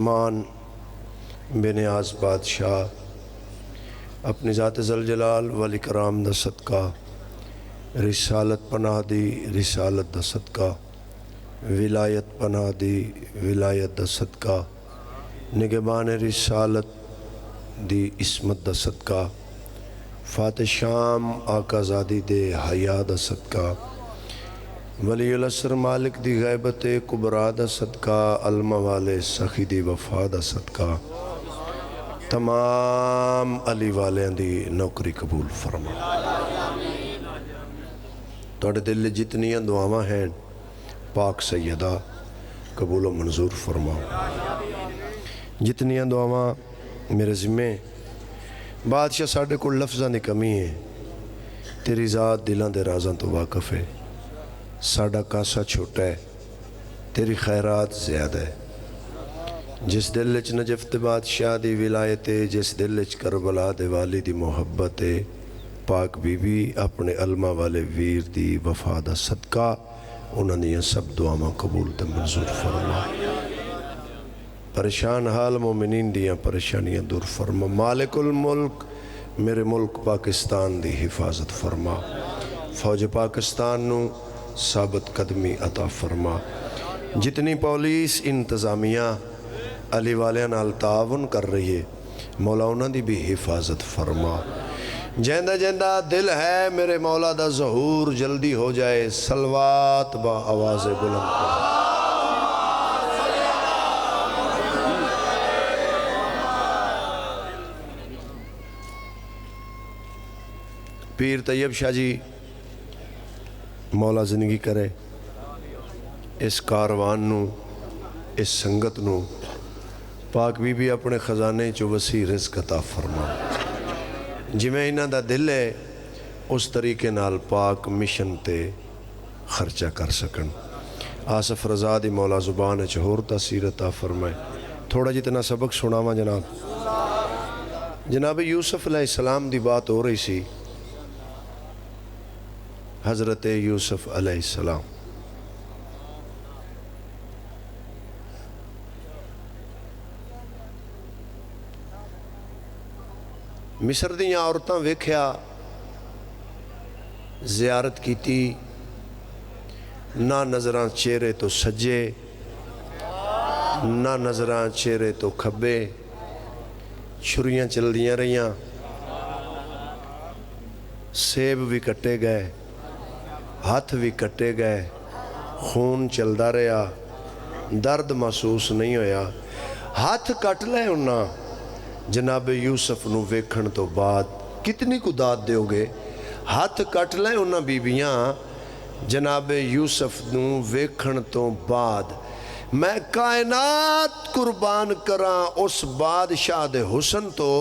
مان بنیاز بادشاہ اپنی ذات ذوالجلال والاکرام دا صدقہ رسالت پناہ دی رسالت دا صدقہ ولایت پناہ دی ولایت دا صدقہ نگہبان رسالت دی عصمت دا صدقہ فاتح شام آقا زادی دے حیا دا صدقہ ولی الاسر مالک دی غیبت کبرا دا صدقہ علمہ والے سخی دی وفا دا صدقہ تمام علی والیاں دی نوکری قبول فرما توڑے دل جتنیاں دعاواں ہیں پاک سیدہ قبول و منظور فرما جتنیاں دعاواں میرے ذمہ بادشاہ ساڑھے کو لفظاں دی کمی ہے تیری ذات دلان دے رازاں تو واقف ہے ساڑھا کاسا چھوٹا ہے تیری خیرات زیادہ ہے جس دل اچ نجف بادشاہ دی ولایت ہے جس دل اچ کربلا دے والی دی محبت ہے پاک بی بی اپنے علمہ والے ویر دی وفا دا صدقہ انہوں نے یہ سب دعاواں قبول تے منظور فرما پریشان حال مومنین دیاں پریشانیاں دور فرما مالک الملک میرے ملک پاکستان دی حفاظت فرما فوج پاکستان نو ثابت قدمی عطا فرما جتنی پولیس انتظامیہ علی والیاں نال تعاون کر رہی ہے مولا انہاں دی بھی حفاظت فرما جیندہ جیندہ دل ہے میرے مولا دا ظہور جلدی ہو جائے صلوات با آواز بلند پر پیر طیب شاہ جی مولا زندگی کرے اس کاروان نو اس سنگت نو پاک بی بی اپنے خزانے چو وسیع رزق عطا فرما جویں انہاں دا دل ہے اس طریقے نال پاک مشن تے خرچہ کر سکن آصف رضا دی مولا زبان چہور تاثیر عطا فرمائے تھوڑا جتنا سبق سناواں جناب یوسف علیہ السلام دی بات ہو رہی سی حضرت یوسف علیہ السلام مصر دیاں عورتاں ویکھیا زیارت کیتی نہ نظراں چہرے تو سجے نہ نظراں چہرے تو کھبے چھریاں چل دیاں رہیاں سیب بھی کٹے گئے ہاتھ بھی کٹے گئے خون چلدا رہا درد محسوس نہیں ہویا ہاتھ کٹ لے انہاں جناب یوسف نو ویکھن تو بعد کتنی کو داد دیو گے ہاتھ کٹ لے انہاں بیبیاں جناب یوسف نو ویکھن تو بعد میں کائنات قربان کراں اس بادشاہ دے حسن تو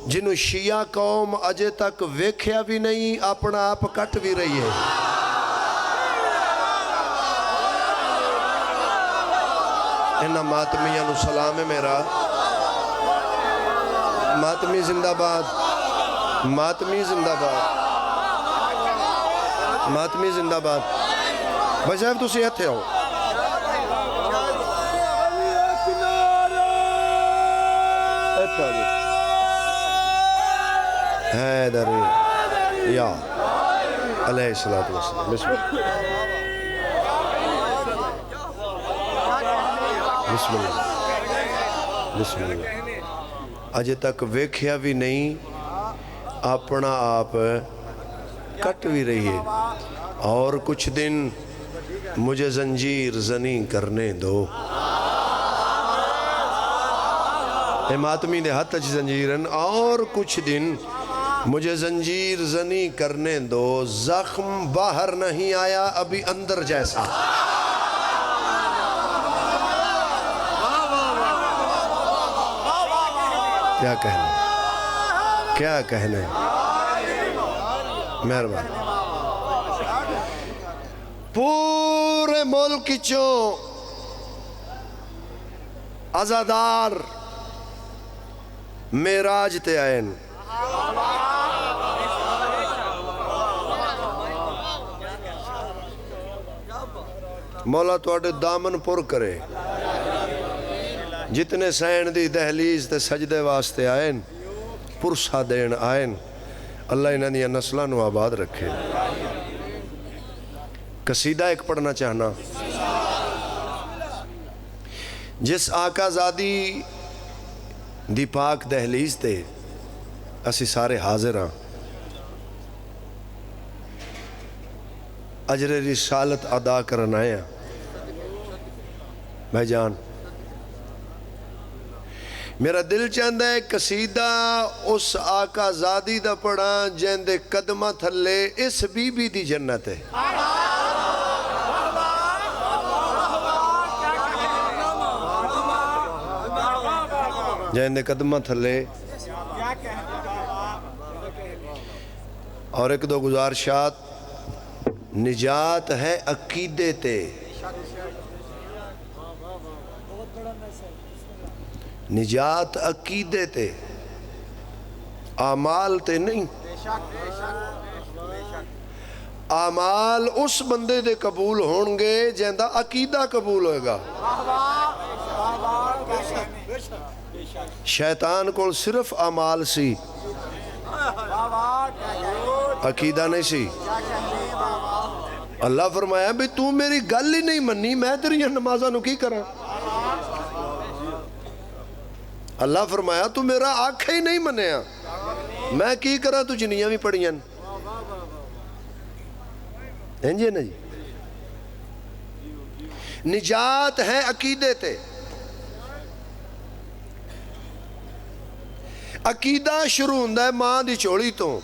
جنہوں شیعہ قوم اجے تک ویکھیا بھی نہیں اپنا آپ کٹ بھی رہی ہے انہاں ماتمیاں نو سلام ہے میرا ماتمی زندہ باد ماتمی زندہ باد ماتمی زندہ باد بھائی صاحب تو صحت ہے ہو حیدر یا علیہ السلام بسم اللہ بسم اللہ بسم اللہ اجے تک ویکھیا بھی نہیں اپنا آپ کٹ بھی رہی ہے اور کچھ دن مجھے زنجیر زنی کرنے دو اے ماتمی دے ہاتھ اچھ زنجیرن اور کچھ دن مجھے زنجیر زنی کرنے دو زخم باہر نہیں آیا ابھی اندر جیسا کیا کہنا کیا کہنا مہربان پورے ملک چوں عزادار معراج تے آئین مولا توڑے دامن پر کرے جتنے سین دی دہلیز تے سجدے واسطے آئین پرسا دین آئین اللہ انہاں دیا نسلہ نو آباد رکھے قصیدہ ایک پڑھنا چاہنا جس آقا زادی دی پاک دہلیز تے اسی سارے حاضر ہاں اجر رسالت ادا کرن آئے ہیں بھائی جان میرا دل چاہتا ہے قصیدہ اس آقا زادی دا پڑھا جن دے قدمہ تھلے اس بی بی دی جنت ہے جن دے قدمہ تھلے اور ایک دو گزارشات نجات ہے عقیدے تے نجات عقیدے تے اعمال تے نہیں اعمال اس بندے دے قبول ہونگے جہندہ عقیدہ قبول ہوئے گا شیطان کو صرف اعمال سی عقیدہ نہیں سی اللہ فرمایا بھی تو میری گل ہی نہیں منی میں تیری نمازہ نو کی کرا اللہ فرمایا تو میرا آنکھ ہی نہیں منیا میں کی کرا تو جنیاں بھی پڑھیاں انجھے نا جی نجات ہے عقیدے تے عقیدہ شروع ہوندہ ہے ماں دی چوڑی تو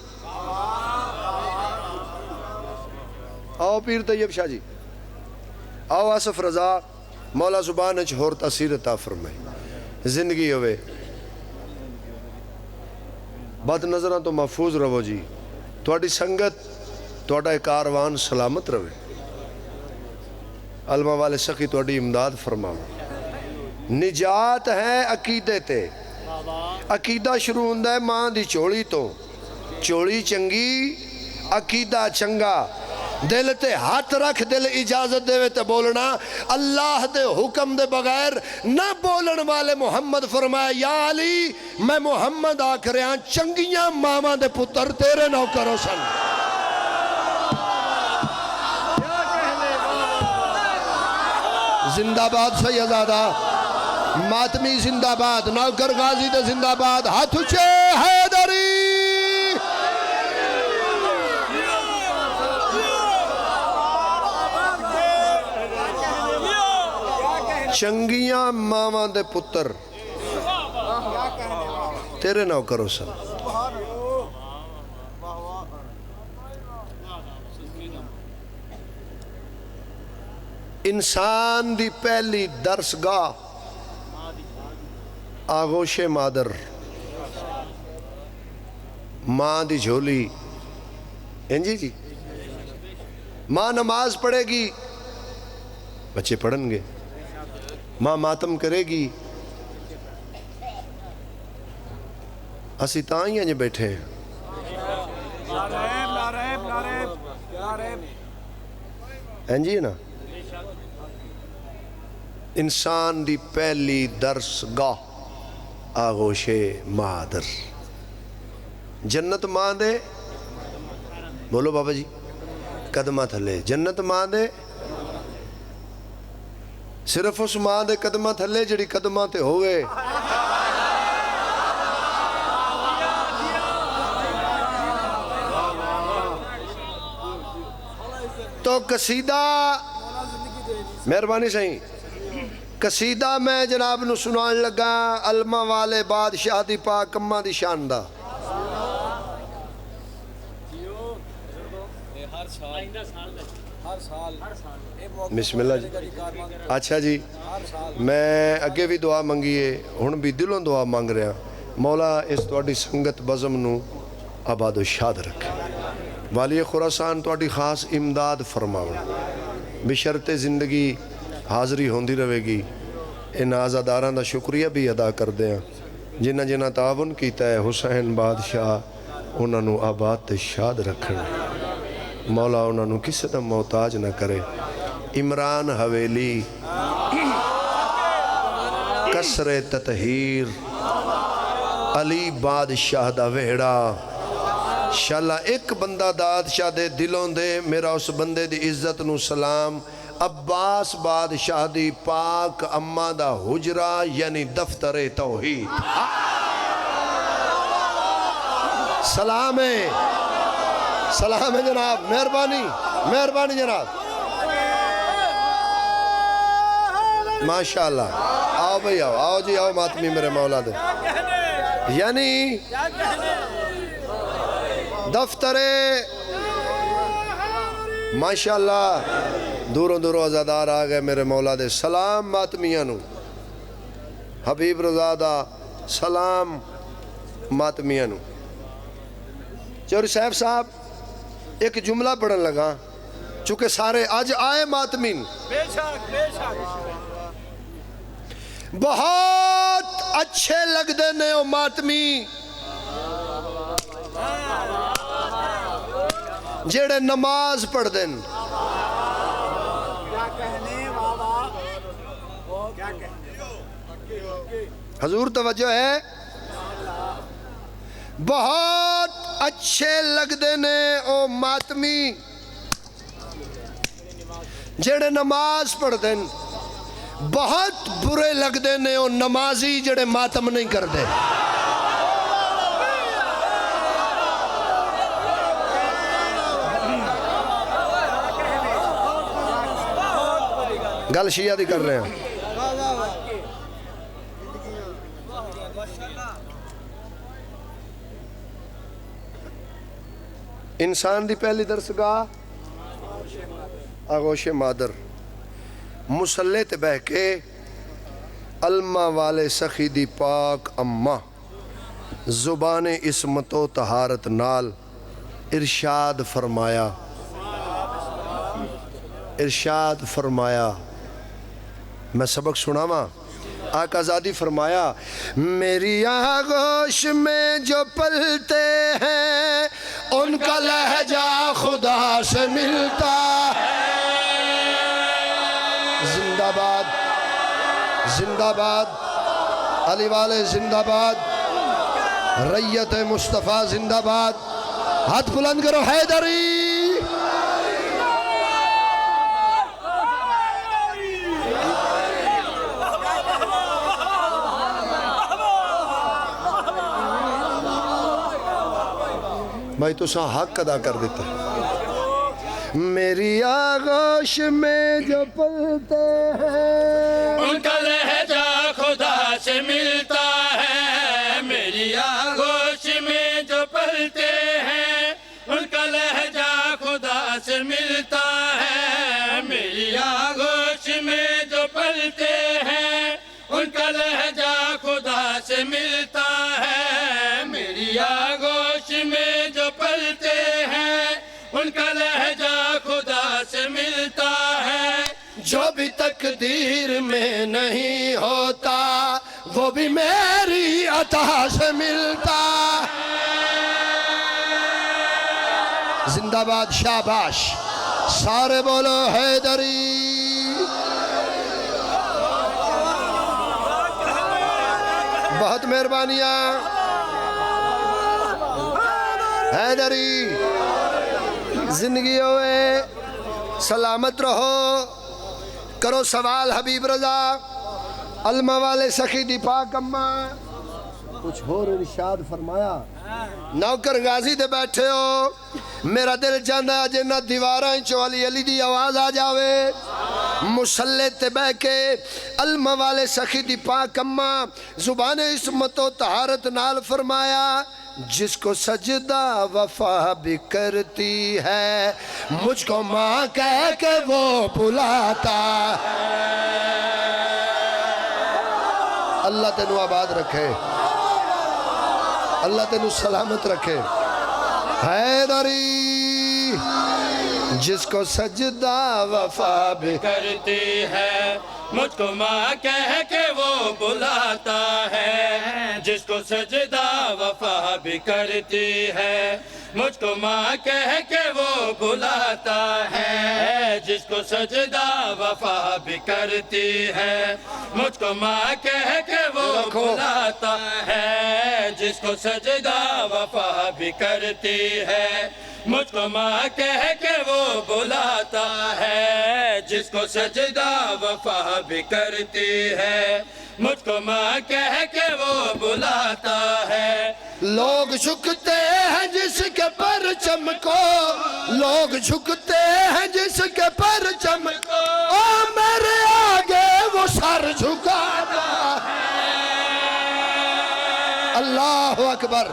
آؤ پیر طیب شاہ جی آؤ آصف رضا مولا زبان اچھ ہور تاثیر عطا فرمائے زندگی ہوئے بات نظرہ تو محفوظ رہو جی تواڈی سنگت تواڈا کاروان سلامت رہے علمہ والے سخی تواڈی امداد فرماؤ نجات ہے عقیدے تے عقیدہ شروع ہوندہ ہے ماں دی چوڑی تو چوڑی چنگی عقیدہ چنگا دل تے ہاتھ رکھ دل اجازت دے تے بولنا اللہ دے حکم دے بغیر نہ بولن والے محمد فرمایا یا علی میں محمد آکھریاں چنگیاں ماما دے پتر تیرے نو کرو سن زندہ باد سیدادہ ماتمی زندہ باد نوکر غازی دے زندہ باد ہاتھ اچھے حیدری چنگیاں ماما دے پتر تیرے نو کرو سن انسان دی پہلی درسگاہ آغوش مادر ماں دی جھولی انجی جی ماں نماز پڑھے گی بچے پڑھن گے ماں ماتم کرے گی اسی تائیں جے بیٹھے ہیں انجی نا انسان دی پہلی درسگاہ آغوش مادر جنت ماں دے بولو بابا جی قدمہ تھلے جنت ماں دے صرف اس ماں دے قدمہ تھلے جڑی قدمہ تے ہوئے تو قصیدہ مہربانی صحیح قصیدہ میں جناب نو سنان لگا علمہ والے بادشاہ دی پاک اماں دی شاندہ بسم اللہ جی اچھا جی میں اگے بھی دعا منگیے ہن بھی دلوں دعا مانگ رہا مولا اس تواڈی سنگت بزم نو آباد و شاد رکھے والی خراسان تواڈی خاص امداد فرماؤ بشرط زندگی حاضری ہوندی رہے گی ان آزاداراں دا شکریہ بھی ادا کر دیں جنہ جنہ تعاون کیتا ہے حسین بادشاہ انہاں نو آباد تے شاد رکھنا مولا انہاں نو کسی دا محتاج نہ کرے عمران حویلی قصر تطہیر علی بادشاہ دا ویڑا شالا ایک بندہ بادشاہ دے دلوں دے میرا اس بندے دی عزت نو سلام عباس بادشاہ دی پاک اماں دا حجرہ یعنی دفتر توحید سلام ہے جناب مہربانی جناب ماشاءاللہ آؤ بھئی آؤ جی آؤ ماتمی میرے مولا دے یعنی دفتر ماشاءاللہ دوروں عزادار آگئے میرے مولا دے سلام ماتمیاں نو حبیب رضا دا سلام ماتمیاں نو چوری صاحب ایک جملہ پڑھن لگا چونکہ سارے آج آئے ماتمین بہت اچھے لگ دینے او ماتمی جیڑے نماز پڑھ دین حضور توجہ ہے بہت اچھے لگ دینے او ماتمی جڑے نماز پڑھ دین بہت برے لگ دینے او نمازی جڑے ماتم نہیں کر دے گل شیعہ دی کر رہے ہیں انسان دی پہلی درسگاہ آغوش مادر مسلح تے بہ کے علمہ والے سخی دی پاک اماں زبان عصمت و طہارت نال ارشاد فرمایا میں سبق سناواں آقا زادی فرمایا میری آغوش میں جو پلتے ہیں ان کا لہجہ خدا سے ملتا زندہ باد علی والے زندہ باد ریت مصطفیٰ زندہ باد ہاتھ بلند کرو حیدری بھائی تو ساں حق ادا کر دیتا ہے میری آغوش میں جو پلتے ہیں ان کا لہجہ خدا سے ملتا ہے میری آغوش میں جو پلتے ہیں ان کا لہجہ خدا سے ملتا ہے میری آغوش میں جو پلتے ہیں ان کا لہجہ خدا سے ملتا ہے میری آغوش میں جو پلتے ہیں ان کا لہجہ خدا سے ملتا ہے جو بھی تقدیر میں نہیں ہوتا وہ بھی میری عطا سے ملتا زندہ باد شاباش سارے بولو حیدری بہت مہربانیاں حیدری زندگی ہوئے سلامت رہو کرو سوال حبیب رضا علمہ والے سخی دی پاک اماں کچھ اور ارشاد فرمایا نوکر غازی دے بیٹھے ہو میرا دل چاہتا ہے جنہ دیواراں چو علی علی دی آواز آ جاوے مسلح تے بہ کے علمہ والے سخی دی پاک اماں زبان عصمت و طہارت نال فرمایا جس کو سجدہ وفا بھی کرتی ہے مجھ کو ماں کہہ کے وہ بلاتا اللہ تینو آباد رکھے اللہ تینو سلامت رکھے حیدری جس کو سجدہ وفا بھی کرتی ہے مجھ کو ماں کہہ کے وہ بلاتا ہے جس کو سجدہ وفا بھی کرتی ہے مجھ کو ماں کہہ کے وہ بلاتا ہے، جس کو سجدہ وفا بھی کرتی ہے، مجھ کو ماں کہہ کے وہ بلاتا ہے، جس کو سجدہ وفا بھی کرتی ہے، مجھ کو ماں کہہ کے وہ بلاتا ہے، جس کو سجدہ وفا بھی کرتی ہے، مجھ کو ماں کہہ کے وہ بلاتا ہے۔ لوگ جھکتے ہیں جس کے پرچم کو، لوگ جھکتے ہیں جس کے پرچم کو، او میرے آگے وہ سر جھکاتا ہے۔ اللہ اکبر،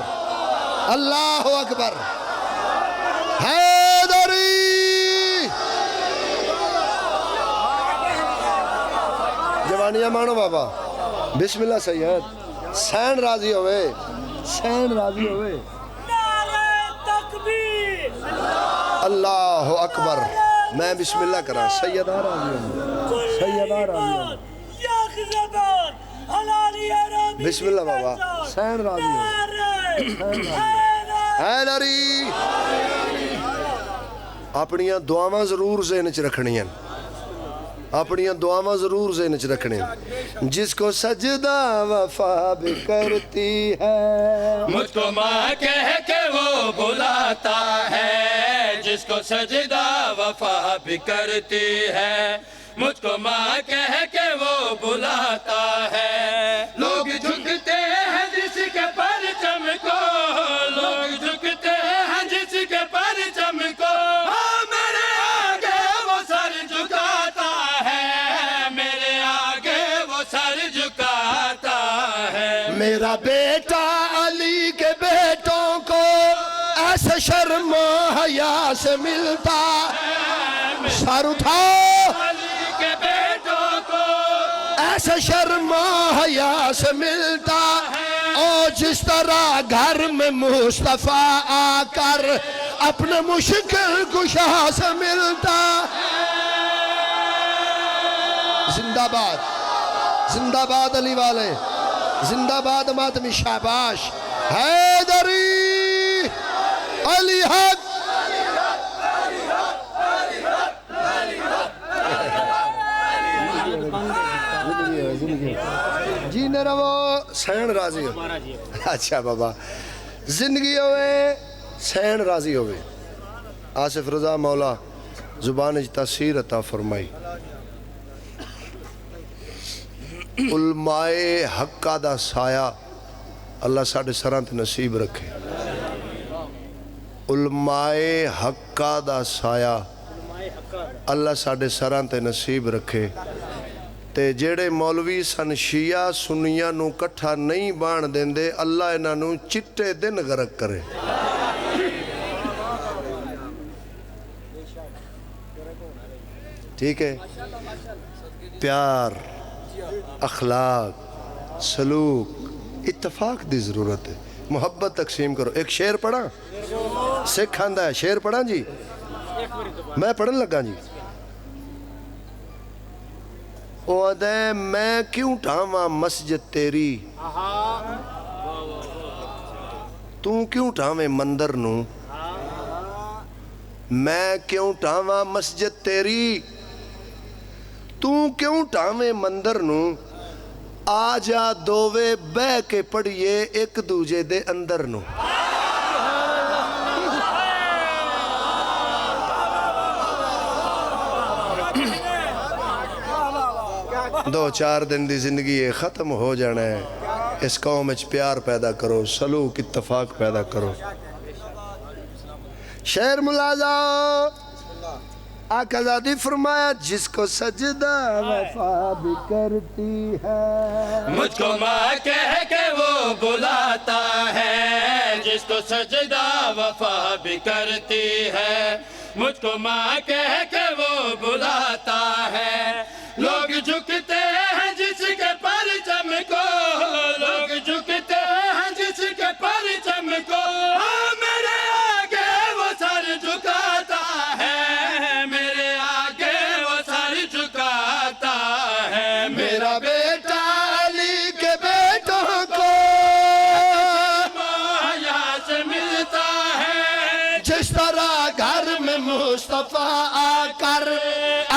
اللہ اکبر، حیدری۔ جوانیاں مانو بابا، بسم اللہ سید، سین راضی ہوئے، سین راضی ہوئے۔ نعرہ تکبیر، اللہ اکبر۔ میں بسم اللہ کرا، سیدہ راضی ہوئے، سیدہ راضی ہوئے۔ یا خزبان حلالی عربی، بسم اللہ بابا، سین راضی ہوئے، حیدری۔ اپنیاں دعاواں ضرور ذہن چ رکھنیاں، اپنیاں دعاواں ضرور ذہن چ رکھنیاں۔ جس کو سجدہ وفا بھی کرتی ہے، مجھ کو ماں کہہ کے وہ بلاتا ہے، جس کو سجدہ وفا بھی کرتی ہے، مجھ کو ماں کہہ کے وہ بلاتا ہے۔ لوگ جھکتے ہیں جس کے پرچم کو، لوگ جھکتے ہیں جس کے پرچم کو، ہاں میرے آگے وہ سر جھکاتا ہے، میرے آگے وہ سر جھکاتا ہے۔ میرا بیٹا علی کے بیٹوں کو ایسے شرم و حیا سے ملتا، سر اٹھاؤ، علی کے بیٹوں کو ایسے شرم و حیا سے ملتا، اور جس طرح گھر میں مصطفیٰ آ کر اپنے مشکل کشا سے ملتا۔ زندہ باد، زندہ باد علی والے، زندہ باد ماتمی، شاباش، حیدری، علی حق۔ جینے رہو، سین راضی ہو۔ اچھا بابا، زندگی ہوئے، سین راضی ہوئے۔ آصف رضا مولا زبان تاثیر عطا فرمائی۔ علماء حقہ دا سایہ اللہ ساڑھے سرانت نصیب رکھے۔ علماء حقہ دا سایہ اللہ ساڑھے سرانت نصیب رکھے۔ تے جیڑے مولوی سن شیعہ سنیاں نو کٹھا نہیں بان دیندے، اللہ انہاں نو چٹے دن غرق کرے۔ ٹھیک ہے، پیار، اخلاق، سلوک، اتفاق دی ضرورت ہے، محبت تقسیم کرو۔ ایک شعر پڑھا، سکھ آندہ ہے، شعر پڑھا جی، میں پڑھن لگا جی۔ او ادے میں کیوں ٹھاواں مسجد تیری، تو کیوں ٹھاویں مندر نو، میں کیوں ٹھاواں مسجد تیری، تو کیوں ٹھاویں مندر نو، آ جا دووے بہ کے پڑھیے ایک دوجے دے اندر نو۔ دو چار دن دی زندگی ختم ہو جانا ہے، اس قوم اچ پیار پیدا کرو، سلوک اتفاق پیدا کرو۔ شعر ملازہ آقا زادی فرمایا، جس کو سجدہ وفا بھی کرتی ہے، مجھ کو ماں کہہ کے وہ بلاتا ہے، جس کو سجدہ وفا بھی کرتی ہے، مجھ کو ماں کہہ کے وہ بلاتا ہے۔ لوگ جھکتے ہیں جس کے پرچم کو، لوگ جھکتے ہیں جس کے پرچم کو، ہاں میرے آگے وہ سر جھکاتا ہے، میرے آگے وہ سر جھکاتا ہے۔ میرا بیٹا علی کے بیٹوں کو مایا سے ملتا ہے، مصطفیٰ آ کر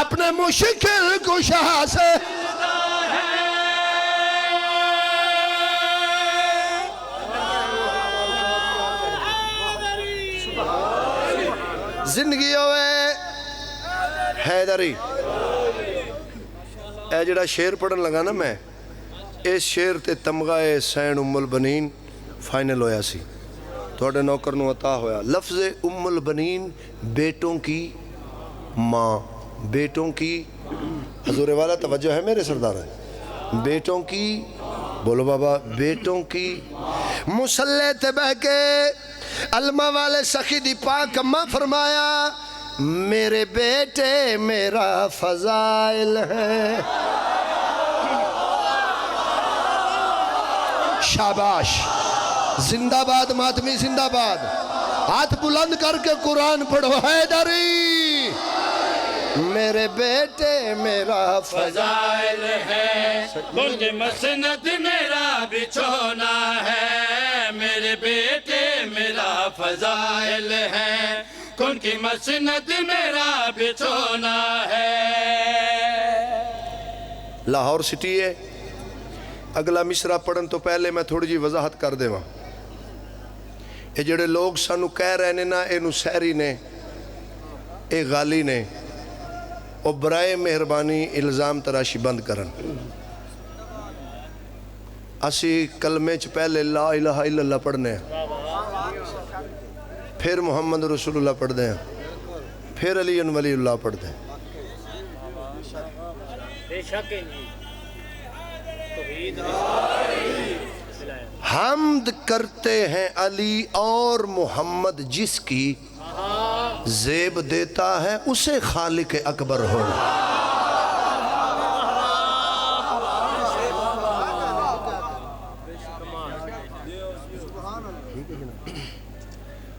اپنے مشکل کشا سے زندگی ہوئے حیدری. اے جڑا شعر پڑھن لگا نا میں اس شعر تے تمغہ حسین ام البنین فائنل ہویا سی تھوڑے نوکر نو عطا ہویا. لفظ ام البنین بیٹوں کی ماں, بیٹوں کی, حضور والا توجہ ہے میرے سردار ہے, بیٹوں کی, بولو بابا, بیٹوں کی. مسلح تے بہ کے علمہ والے سخی دی پاک اماں فرمایا میرے بیٹے میرا فضائل ہے. شاباش, زندہ باد ماتمی, زندہ باد. ہاتھ بلند کر کے قرآن پڑھو. حیدری میرے بیٹے میرا فضائل ہے, گنج مسند میرا بچھونا ہے. میرے بیٹے میرا فضائل ہے, کن کی مسند میرا بچھونا ہے. لاہور سٹی ہے. اگلا مصرع پڑھن تو پہلے میں تھوڑی جی وضاحت کر دے وہاں. یہ جڑے لوگ سانو کہہ رہے نے نا, اینو سحری نے, اے غالی نے, او برائے مہربانی الزام تراشی بند کرن. اسی کلمے چ پہلے لا الہ الا اللہ پڑھنے ہیں, پھر محمد رسول اللہ پڑھ دیں, پھر علی ولی اللہ پڑھ دیں. حمد کرتے ہیں علی اور محمد, جس کی زیب دیتا ہے اسے خالق اکبر ہو.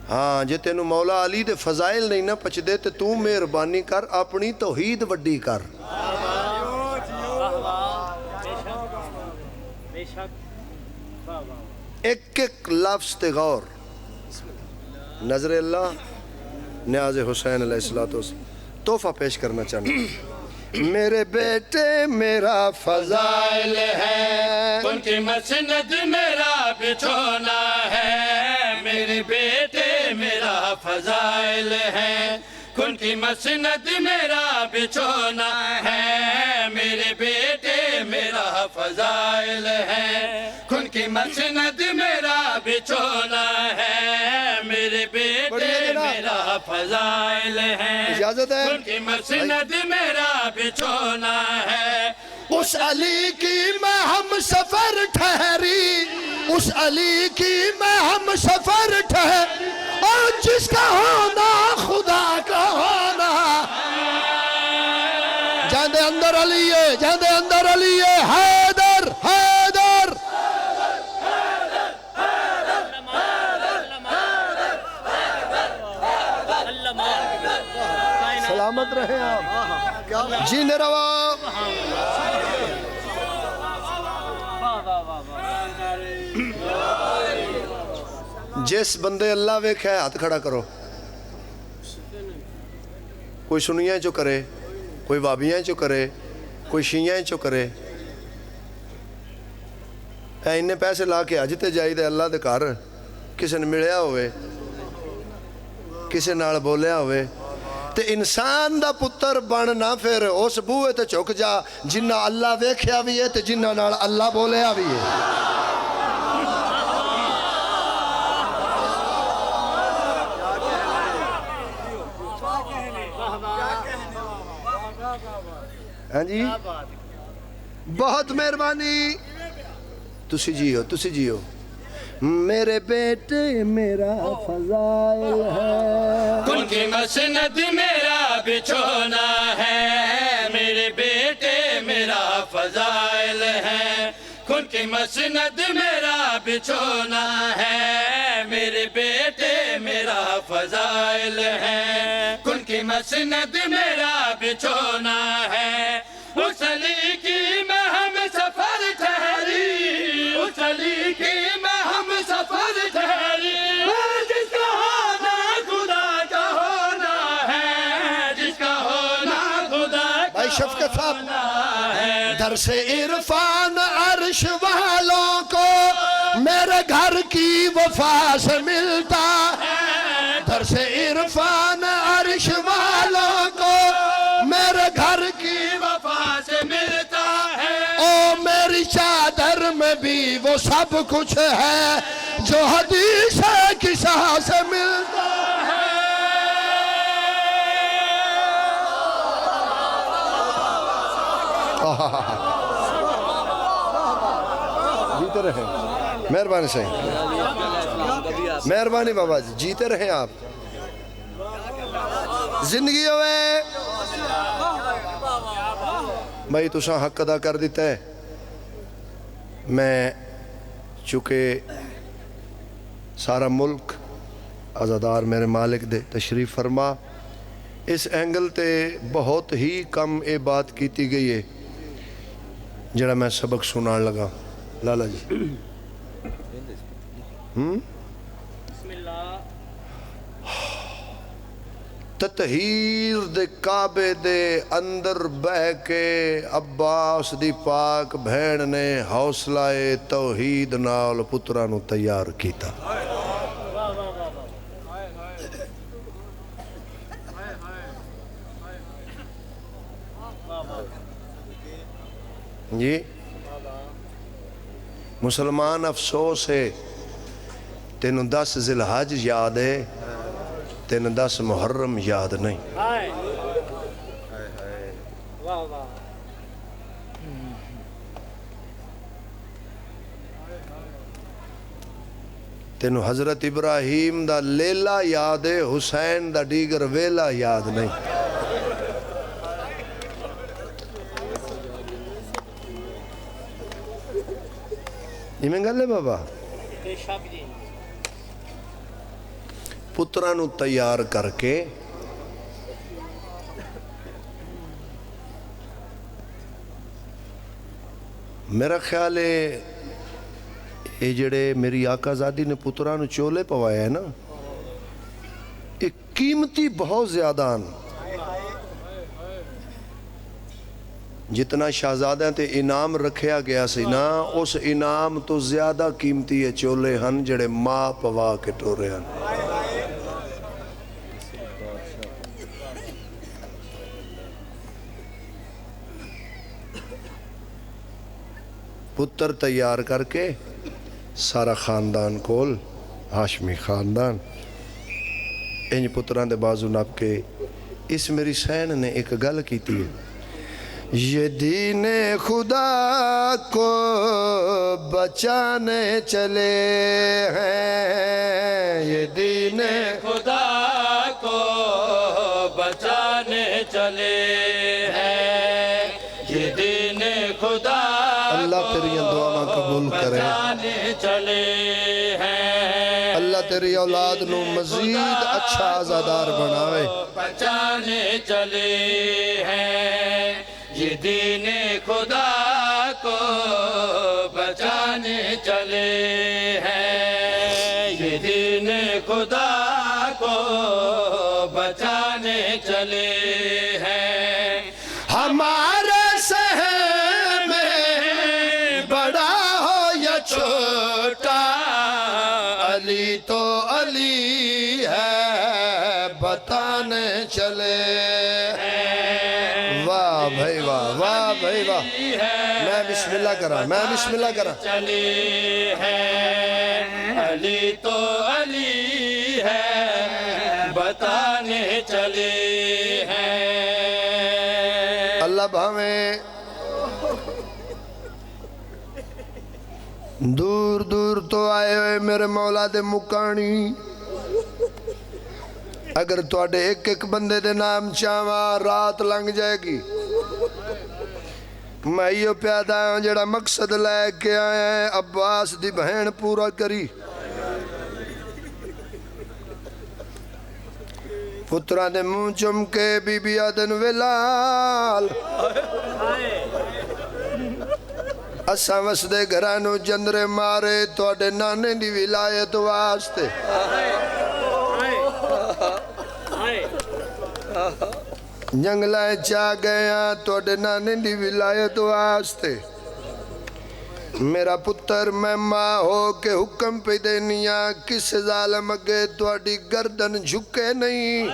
ہاں جے تینو مولا علی دے فضائل نہیں نہ پچ دے تو مہربانی کر اپنی توحید وڈی کر. ایک ایک لفظ تے غور. نظر اللہ نیاز حسین علیہ السلام تحفہ پیش کرنا چاہنا. میرے بیٹے میرا فضائل ہے, ان کی مسند میرا بچھونا ہے. میرے بیٹے میرا فضائل ہے, ان کی مسند میرا بچھونا ہے. میرے بیٹے میرا فضائل ہے, ان کی مسند میرا بچھونا ہے. میرے بیٹے میرا فضائل ہے, اجازت ہے, ان کی مسند میرا بچھونا ہے. اس علی کی میں ہم سفر ٹھہری, اس علی کی میں ہم سفر ٹھہری, اور جس کا ہونا خدا کا ہونا. جاندے اندر علی ہے, جاندے اندر علی ہے. حیدر حیدر سلامت رہے آپ, جینے روا. جس بندے اللہ ویکھے ہاتھ کھڑا کرو. کوئی سنیاں چو کرے, کوئی وابیاں چو کرے, کوئی شیعاں چو کرے. اے انہیں پیسے لا کے اج تے جائی دے اللہ دے گھر, کسے نے ملیا ہوئے, کسے نال بولیا ہوئے, تے انسان دا پتر بننا پھر اس بوئے تے چک جا جنہ اللہ ویکھیا بھی ہے تے جنہ نال اللہ بولیا بھی ہے. ہاں جی, بہت مہربانی. تسی جیو, تسی جیو. میرے بیٹے میرا فضائل ہے, ان کی مسند میرا بچھونا ہے. میرے بیٹے میرا فضائل ہے, ان کی مسند میرا بچھونا ہے. میرے بیٹے میرا فضائل ہے, ان کی مسند میرا بچھونا ہے. اس علی کی میں ہم سفر ٹھہری, اس علی کی میں ہم سفر ٹھہری, جس کا ہونا خدا کا ہونا ہے. در سے عرفان عرش والوں کو میرے گھر کی وفا سے ملتا ہے، در سے عرفان عرش والوں کو میرے گھر کی وفا سے ملتا ہے، او میری چادر میں بھی وہ سب کچھ ہے جو حدیث کسا سے ملتا ہے۔ جیتے رہیں مہربانی سے، مہربانی بابا جی، جیتے رہیں آپ، زندگی ہوئے بھائی تساں حق ادا کر دیتا ہے۔ میں چونکہ سارا ملک عزادار میرے مالک دے تشریف فرما، اس اینگل تے بہت ہی کم اے بات کیتی گئی ہے جڑا میں سبق سنان لگا۔ لالا جی تطہیر دے کعبے دے اندر بہ کے عباس دی پاک بھین نے حوصلہ توحید نال پترا نو تیار کیتا۔ جی مسلمان افسوس ہے تینوں 10 ذی الحج یاد ہے، تینوں 10 محرم یاد نہیں۔ تینوں حضرت ابراہیم دا لیلہ یاد ہے، حسین دا دیگر ویلہ یاد نہیں۔ یہ میں گل ہے بابا، پترا نو تیار کر کے میرا خیال ہے یہ جڑے میری آقا زادی نے پترا نو چولے پوایا ہے نا، یہ قیمتی بہت زیادہ ہیں۔ جتنا شہزادہ تے انعام رکھیا گیا سی نا، اس انعام تو زیادہ قیمتی ہے چولے ہن جڑے ماں پوا کے ٹورے ہن۔ پتر تیار کر کے سارا خاندان کول، ہاشمی خاندان انج پتران دے بازو نپ کے اس میری سین نے ایک گل کیتی ہے، یہ دین خدا کو بچانے چلے ہیں، یہ دین خدا کو بچانے چلے ہیں، یہ دین خدا اللہ تیری دعا قبول کرے، بچانے چلے ہیں، اللہ تیری اولاد نو مزید اچھا عزادار بناوے، بچانے چلے ہیں، یہ دین خدا کو بچانے چلے ہیں، یہ دین خدا کو بچانے چلے ہیں۔ ہمارے شہر میں بڑا ہو یا چھوٹا علی تو علی ہے بتانے چلے ہیں۔ واہ بھائی واہ، واہ بھائی واہ، میں بسم اللہ کرا، میں بسم اللہ کرا۔ چلے ہیں علی تو علی ہے بتانے چلے ہیں۔ اللہ بھاویں دور دور تو آئے ہوئے میرے مولا دے مکانی، اگر تواڈے ایک ایک بندے دے نام چاہواں رات لنگ جائے گی۔ میں یہ پیادا ہوں جڑا مقصد لے کے آیا ہے عباس دی بہن پورا کری۔ پترہ دے منہ چم کے بی بی آدن ویلال اساں وسدے گھرانو جندرے مارے تواڈے نانے دی ولایت واسطے۔ جنگلائیں چاہ گیا توڑے نانے دی ولایت واسطے میرا پتر میں ماں ہو کے حکم پہ دینیا کس ظالم اگے توڑی گردن جھکے نہیں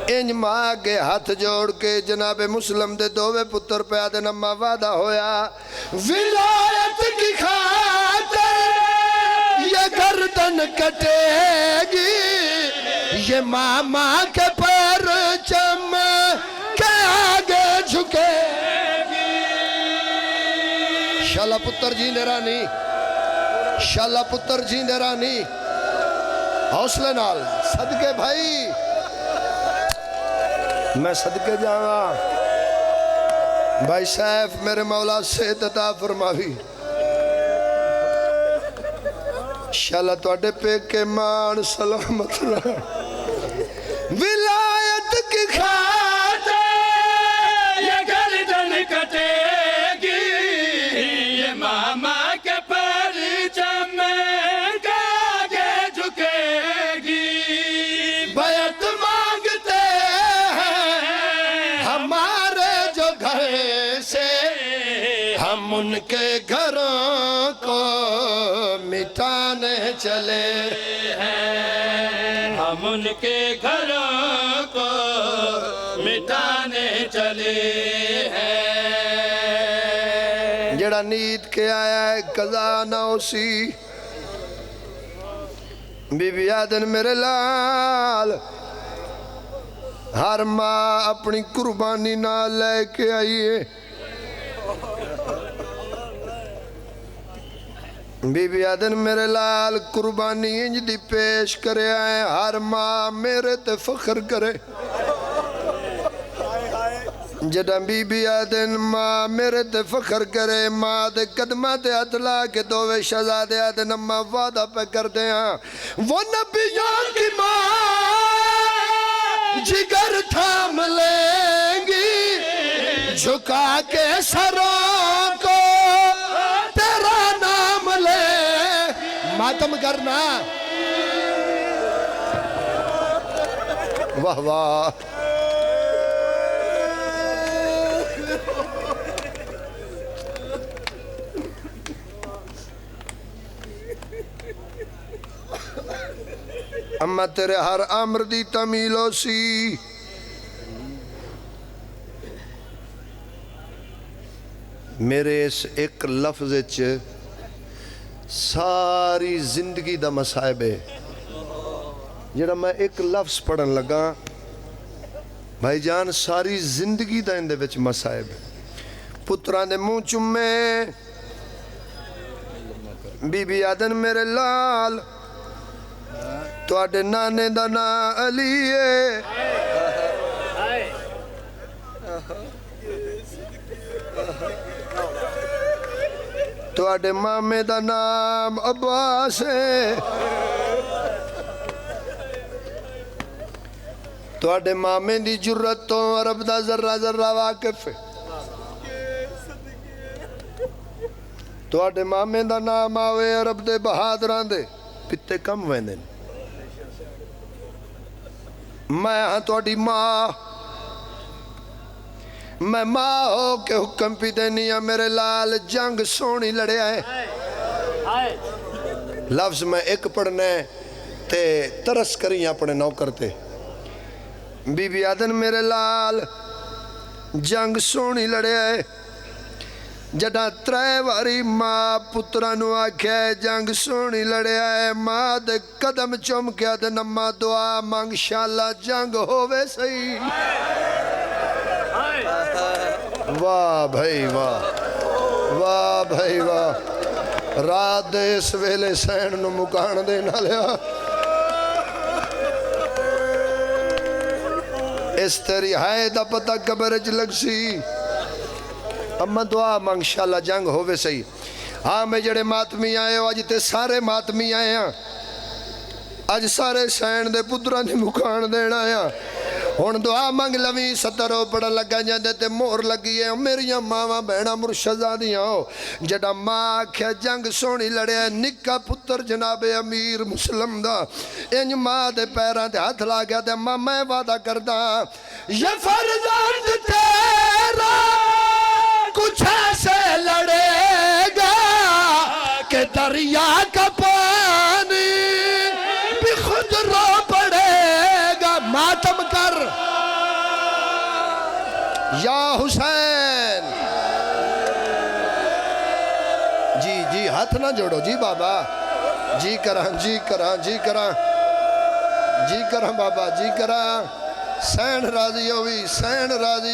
انج ماں کے ہاتھ جوڑ کے جناب مسلم دے دووے پتر پہ آدھے نمہ وعدہ ہویا ولایت کی خاطر یہ گردن کٹے گی یہ ماں کے پرچم کے آگے جھکے شالا پتر جیندے رانی شالا پتر جیندے رانی حوصلے نال صدقے بھائی میں صدقے جاؤں بھائی سیف میرے مولا سے عطا فرماوی شالا توڑے پہ کے مان سلامت رہا ولایت کی خاطر یہ گردن کٹے گی یہ ماما کے پرچم کے آگے جھکے گی بیعت مانگتے ہیں ہمارے جو گھر سے ہم ان کے گھروں کو مٹانے چلے ہیں ہم ان کے گھروں کو مٹانے چلے ہیں جڑا نیت کے آیا ہے قضا نہ اسی بی بی آدن میرے لال ہر ماں اپنی قربانی نہ لے کے آئیے بی بی آدن میرے لال قربانی انج دی پیش کرے آئے ہر ماں میرے تے فخر کرے جڑا بی بی آدن ماں میرے تے فخر کرے ماں دے قدمہ تے اطلاع کے دووے شہزادے آدن اماں وعدہ پہ کر دے ہاں وہ نبیوں کی ماں جگر تھام لیں گی جھکا کے سروں کو تیرا نام لے ماتم کرنا واہ واہ اماں تیرے ہر امر دی تمیلو سی میرے اس ایک لفظ ساری زندگی دا مسائب ہے جڑا میں ایک لفظ پڑھن لگا بھائی جان ساری زندگی دا اندے وچ مسائب پتران دے منہ چمے بی بی آدن میرے لال توڑے نانے دا نا علی ہے توڑے مامے دا نام عباس ہے توڑے مامے دی جرت تو عرب دا ذرہ ذرہ واقف ہے توڑے مامے دا نام آوے عرب دے بہادران دے پتے کم ویندن میں ہاں توڑی ماں میں ماں ہو کے حکم پی دینی ہے میرے لال جنگ سونی لڑے آئے لفظ میں ایک پڑھنے تے ترس کری اپنے نو کرتے بی بی آدن میرے لال جنگ سونی لڑے آئے جڑا ترے واری ماں پترانو آکھے جنگ سونی لڑے آئے ماں دے قدم چم کے آدھے نمہ دعا مانگ شاءاللہ جنگ ہووے سہی واہ بھائی واہ واہ بھائی واہ رات دے اس ویلے سین نو مکان دے نہ لیا اس تیری ہائے دا پتہ قبرج لگ سی اما دعا مانگ شاءاللہ جنگ ہووے سہی ہاں میں جڑے ماتمی آئے ہو آج تے سارے ماتمی آئے ہیں آج سارے سین دے پتران دی مکان دینا آیا ہن دعا منگ لویں 70 پڑھن لگا جاندے تے مہر لگی ہے میریاں ماواں بہناں مرشداں دیاں جڑا ماں آکھیا جنگ سونی لڑیا نکا پتر جناب امیر مسلم دا انج ماں دے پیراں تے ہاتھ لا گیا تے ماں میں وعدہ کردا یہ فرزند تیرا کچھ ایسے لڑے گا کہ دریا کا پانی بھی خود رو پڑے گا ماتم کر یا حسین جی ہاتھ نہ جوڑو جی بابا جی کراں بابا جی کراں سین راضی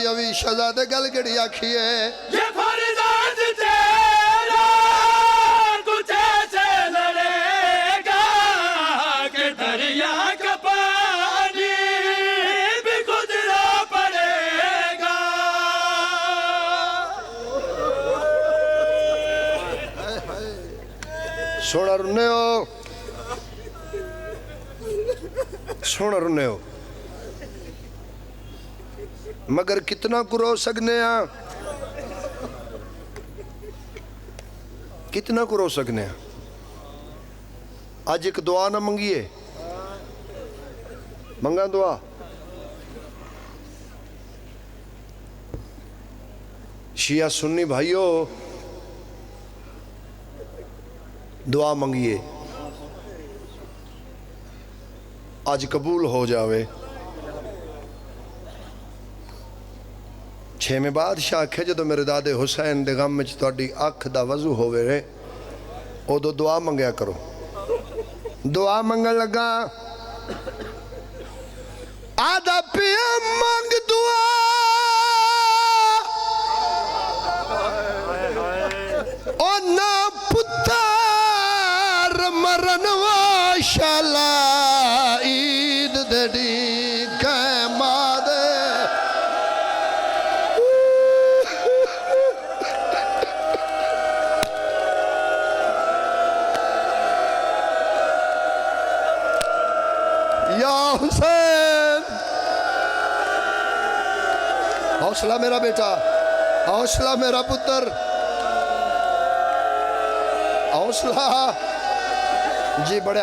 ہوئی شہزادے گل کڑی آکھی ہے یہ فرزند تیرا کچھ ایسے لڑے گا کہ دریا کا پانی بھی خود رو پڑے گا سونا رنے ہو مگر کتنا کو رو سکنے ہیں کتنا کو رو سکنے ہیں آج ایک دعا نہ منگیے منگا دعا شیعہ سنی بھائیو دعا منگیے آج قبول ہو جاوے چھویں بادشاہ آکھے جدو میرے دادے حسین دے غم میں تہاڈی اکھ دا وضو ہوئے رہے او دو دعا منگیا کرو دعا منگن لگا آدھا پیا منگ دعا او نا پتر مرن وا شالا عید دڑی قیمہ دے یا حسین حوصلہ میرا بیٹا حوصلہ میرا پتر حوصلہ جی بڑے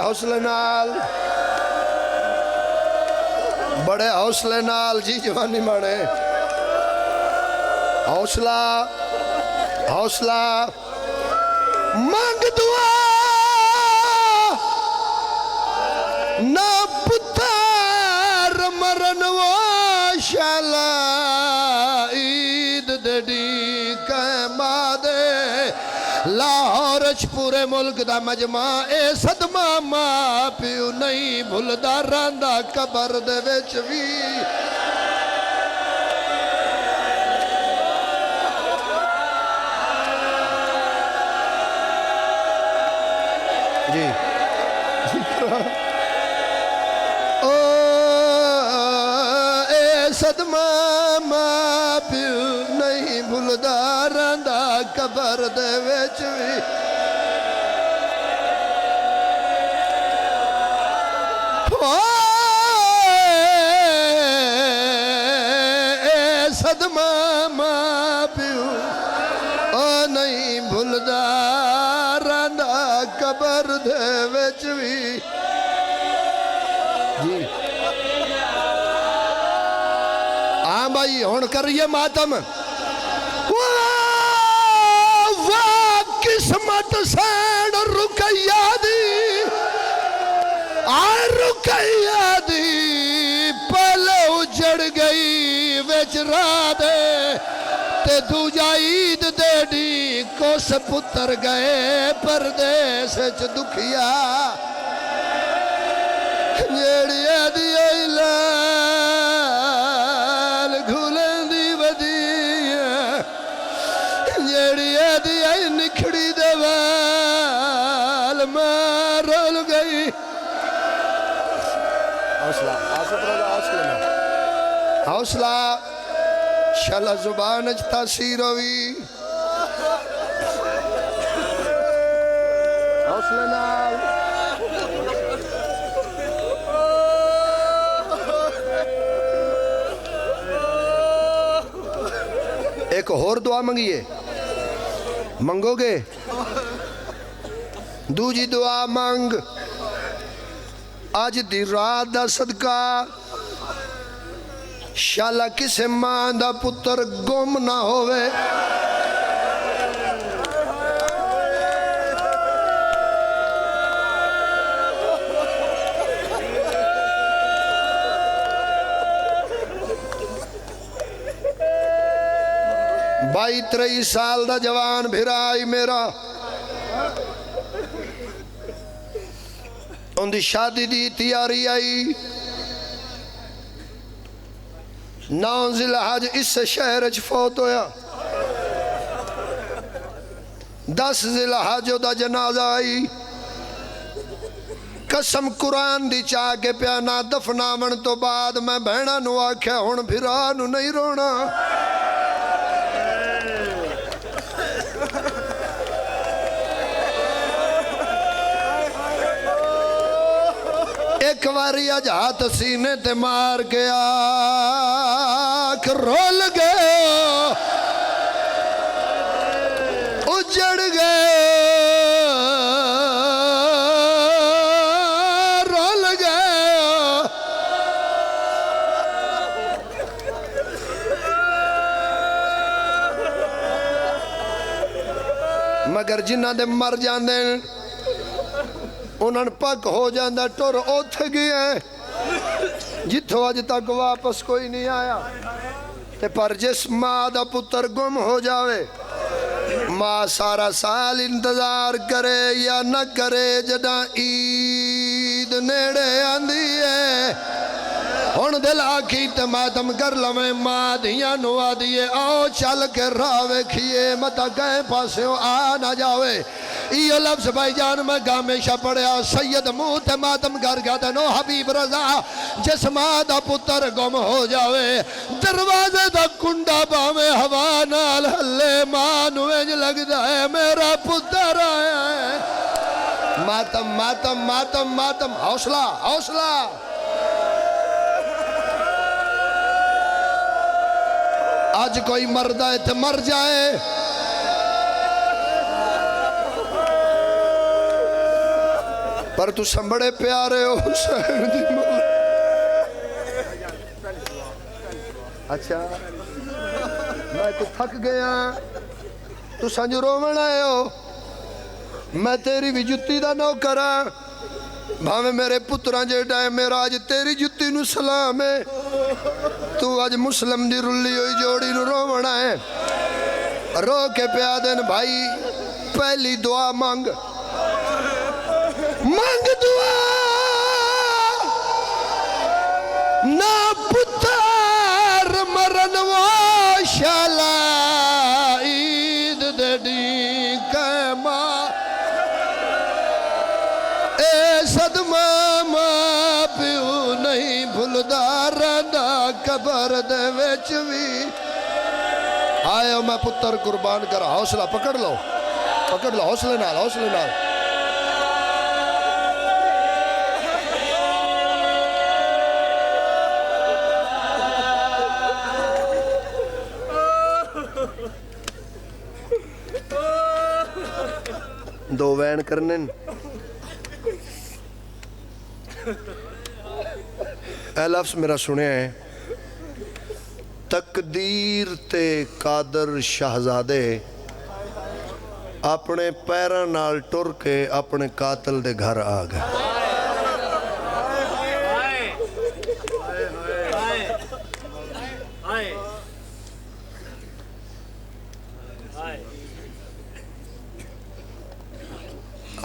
حوصلے نال جی جوانی مانے حوصلہ مانگ دعا نا پتر مرن و شالا عید دڑی قیمہ دے لاہورچ پورے ملک دا مجمع اے صدمہ ماں پیو نہیں بھلدا راندا قبر دے وچ وی جی صدمہ ماں پیو نہیں بھلدا راندا قبر دے وچ وی صدمہ ماں پیو نہیں بھلدا راندا قبر دے وچ وی جی ہاں بھائی ہون کر یہ ماتم واہ قسمت سین رکیہ دی آئے رکیہ دی پہلے اجڑ گئی وچ راہ دے تے دوجا عید دے ڈی کوس پتر گئے پردیس وچ دکھیا جیڑی دی لال گھولن دی ودیاں جیڑی دی نکھڑی دے وال مارل گئی حوصلہ شلہ زبان اچ تاثیر ہوئی حوصلہ نال ایک اور دعا منگیے منگو گے دوجی دعا مانگ آج دی رات دا صدقہ شالا کسے ماں دا پتر گم نہ ہوئے بائی 23 سال دا جوان بھرائی میرا ان دی شادی دی تیاری آئی 9 ذی الحج اس شہر چ فوت ہویا 10 ذی الحج دا جنازہ آئی قسم قرآن دی چاہ کے پیانا دفناون تو بعد میں بہنا نو آکھیا ہن بھرا نو نہیں رونا ایک واری اج ہاتھ سینے تے مار کے آنکھ رول گئے اجڑ گئے رول گئے مگر جنہ دے مر جاندے انہاں پک ہو جاندہ ٹور اوتھ گئے جتھو اج تک واپس کوئی نہیں آیا تے پر جس ماں دا پتر گم ہو جاوے ماں سارا سال انتظار کرے یا نہ کرے جداں عید نیڑے آندی ہے ہن دل آکھی تے ماتم کر لویں ماں دیاں نو آدیے آؤ چل کے راہ ویکھیے متا کہیں پاسیوں آ نہ جاوے یہ لفظ بھائی جان میں گامیشہ پڑھیا سید منہ تے ماتم کر گیا تے نو حبیب رضا جس ماں دا پتر گم ہو جاوے دروازے دا کنڈا باویں ہوا نال ہلے ماں نو انج لگدا ہے میرا پتر آیا ہے ماتم ماتم ماتم ماتم حوصلہ حوصلہ آج کوئی مردہ ہے تے مر جائے پر تو سنبڑے پیارے ہو حسین دی ماں اچھا میں تو تھک گیا تو سنج رومن آئے ہو میں تیری بھی جتی دا نوکرا بھاوے میرے پتران جیٹا ہے میرا آج تیری جتی نو سلام ہے تو آج مسلم دی رلی ہوئی جوڑی نو رومن آئے رو کے پیادن بھائی پہلی دعا مانگ مانگ دعا نا پتر مرن و شالا عید دی کما اے صدمہ ماں پیو نہیں بھلدار نہ قبر دے وچ بھی آئے میں پتر قربان کر حوصلہ پکڑ لو حوصلے نال حوصلے نال دو وین کرنے اے لفظ میرا سنے ہیں تقدیر تے قادر شہزادے اپنے پیران نال ٹر کے اپنے قاتل دے گھر آ گئے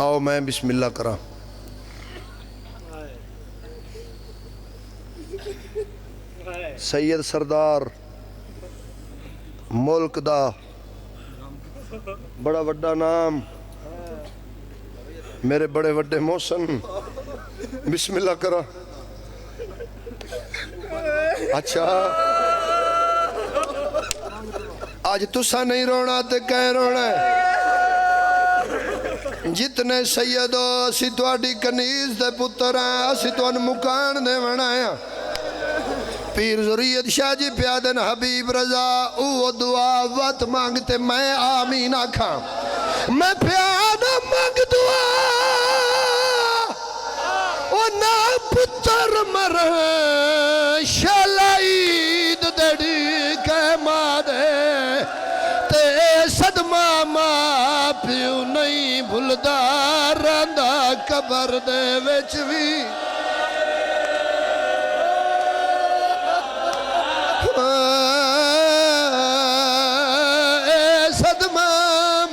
آؤ میں بسم اللہ کرا سید سردار ملک دا بڑا وڈا نام میرے بڑے وڈے محسن بسم اللہ کرا اچھا آج تسا نہیں رونا تے کہیں رونا ہے جتنے سیدو اسی تواڈی کنیز دے پتر ہیں اسی توان مکان دے بنایا پیر ذریعت شاہ جی پیادن حبیب رضا او دعا وقت مانگتے میں آمین آکھاں میں پیادہ مانگ دعا او نا پتر مرہ شالائید دڑی کے مادے تے صدمہ ماں پیو نہیں بھلدار رندہ قبر دے وچ بھی صدمہ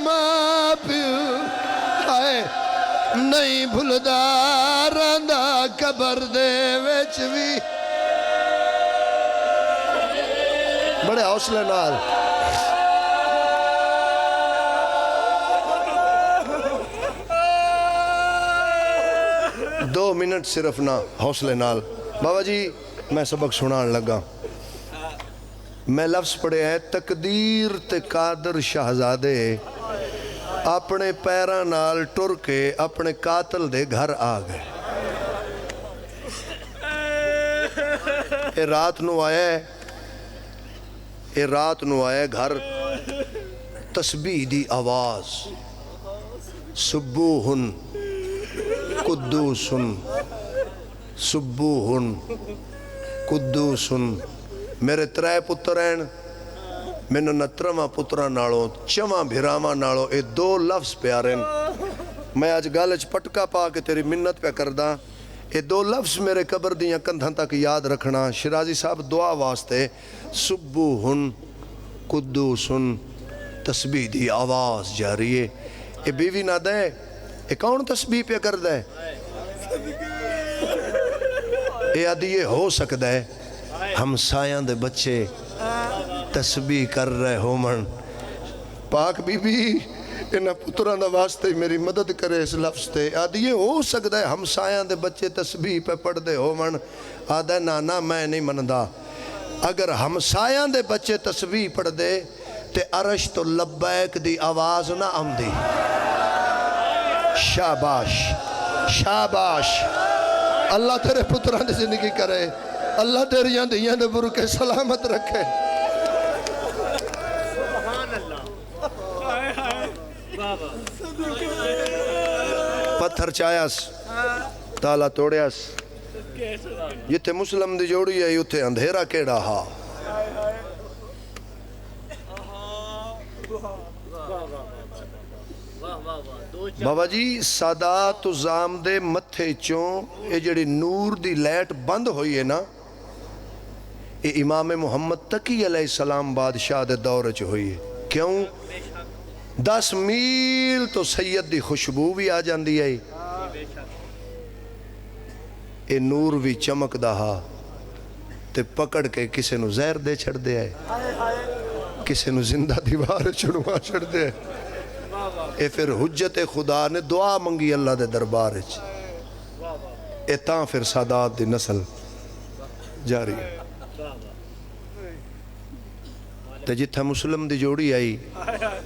ماں پیو آئے نہیں بھلدار رندہ قبر دے وچ بھی بڑے حوصلے نال 2 منٹ صرف نہ حوصلے نال بابا جی میں سبق سنان لگا میں لفظ پڑھے ہیں تقدیر تے قادر شہزادے اپنے پیران نال ٹر کے اپنے قاتل دے گھر آ گئے اے رات نو آئے گھر تسبیح دی آواز سبوہن قدوسن سبوہن قدوسن میرے 3 پتر ہیں میں نے 9 پترہ نالوں 4 بھیرامہ نالوں اے 2 لفظ پیارے ہیں میں آج گالج پٹکا پا کے تیری منت پہ کردہ اے 2 لفظ میرے قبر دیاں کندھاں تک یاد رکھنا شرازی صاحب دعا واسطے سبوہن قدوسن تسبیح دی آواز جاری ہے اے بیوی نہ دے اے کون تسبیح پہ کر دے اے عدیے ہو سکتا ہے ہمسایاں دے بچے تسبیح کر رہے ہو من پاک بی بی انہا پتران دا واسطے میری مدد کرے اس لفظ تے آدھیے ہو سکتا ہے ہمسایاں دے بچے تسبیح پہ پڑھ دے ہو من آدھے نانا میں نہیں مندہ اگر ہمسایاں دے بچے تسبیح پڑھ دے تے عرش تو لبیک دی آواز نہ آمدی شاباش شاباش اللہ تیرے پتران دے زندگی کرے اللہ تیریاں دیاں دے برکے سلامت رکھے پتھر چایاس تالا توڑیاس جتے مسلم دی جوڑی ہے یوتے اندھیرا کیڑا ہا بابا جی سادات و زام دے متھے چوں اے جڑی نور دی لیٹ بند ہوئی ہے نا اے امام محمد تقی علیہ السلام بادشاہ دے دور چ ہوئی ہے کیوں 10 میل تو سید دی خوشبو بھی آ جاندی ہے اے نور بھی چمک دہا تے پکڑ کے کسے نو زہر دے چھڑ دے آئے کسے نو زندہ دیوار چھڑوا چھڑ دے آئے اے پھر حجت خدا نے دعا منگی اللہ دے دربار اے تاں پھر سادات دی نسل جاری تے جتھا مسلم دی جوڑی آئی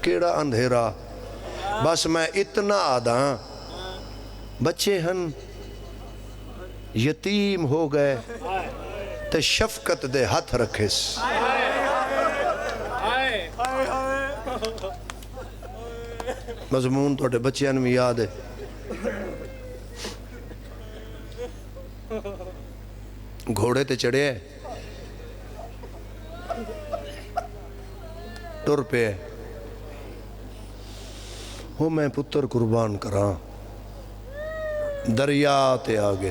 کیڑا اندھیرا بس میں اتنا آدھا بچے ہن یتیم ہو گئے تے شفقت دے ہاتھ رکھیس مضمون توڑے بچیاں میں یاد ہے گھوڑے تے چڑھے ہیں ٹر پہ ہو میں پتر قربان کراں دریا تے آگے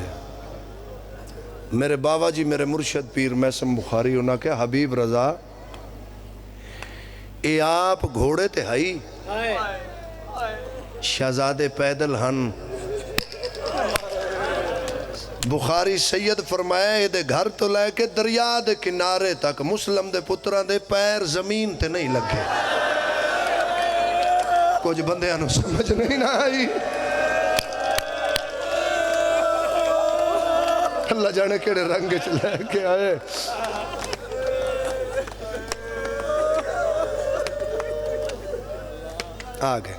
میرے بابا جی میرے مرشد پیر میسم بخاری ہونا کیا حبیب رضا اے آپ گھوڑے تے ہائی شہزادے پیدل ہن بخاری سید فرمایا اے دے گھر تو لے کے دریا دے کنارے تک مسلم دے پتران دے پیر زمین تے نہیں لگے کچھ بندے آنو سمجھ نہیں نہ آئی اللہ جانے کیڑے رنگ چلے کے آئے آگے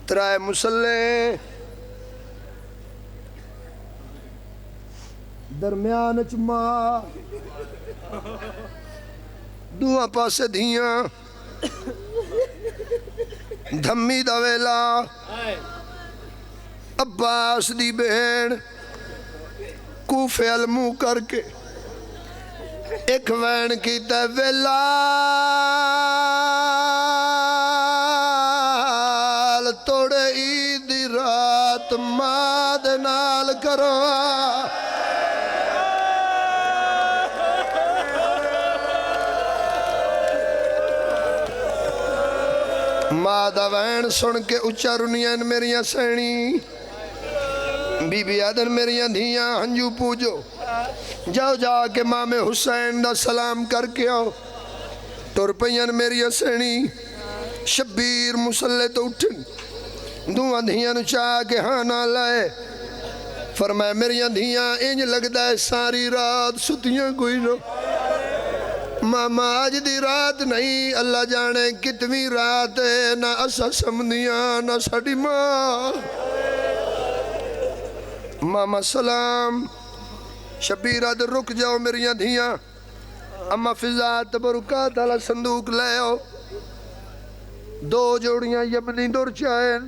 ترائے مسلح درمیان چ ماں دوہاں پاسے دھیاں دھمی دا ویلا عباس دی بہن کوفے المو کر کے ایک وین کیتا ویلا توڑے عید دی رات ماں دے نال کرو ماں دا وین سن کے اچھا رنیاں میریاں سینی بی بی آدن میریاں دھیاں ہنجو پوجو جاؤ جا کے مام حسین دا سلام کر کے آؤ ٹر پئین میریاں سینی شبیر مسلح تو اٹھن دوہاں دھیاں نو چاہ کے ہاں نہ لائے فرمائے میریاں دھیاں انج لگدا ہے ساری رات ستیاں کوئی نو ماما آج دی رات نہیں اللہ جانے کتنی رات ہے نہ اسا سمدیاں نہ ساڑی ماں ماما سلام شبیرہ در رک جاؤ میریاں دھیاں اما فضا تبرکات علی صندوق لے آؤ دو جوڑیاں یمنی دور چاہیں